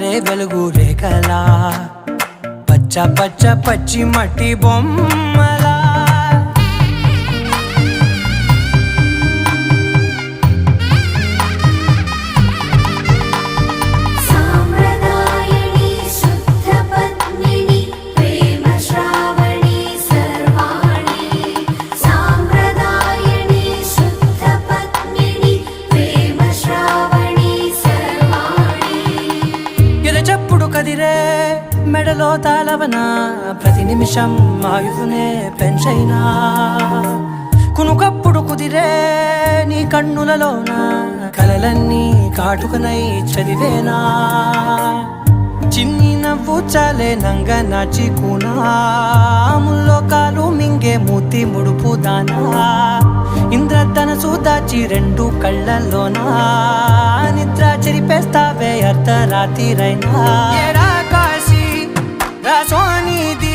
జారే వెలుగు రేఖలా పచ్చ పచ్చ పచ్చి మట్టి బొమ్మలా కదిరే మెడలో తాళవన ప్రతి నిమిషం ఆయుధునే పెంచైనా కునుకప్పుడు కుదిరే నీ కన్నులలోన కలలన్నీ కాటుకనై చదివేనా చిన్ని నవ్వు చాలే నంగ నాచి కూనాముల్లో కాలు మింగే మూతి ముడుపు దానా ఇంద్రధనసు దాచి రెండు కళ్ళల్లోనా నిద్ర చెరిపేస్తావే అర్ధరాత్రిరైనా కాశీ రాసోనిది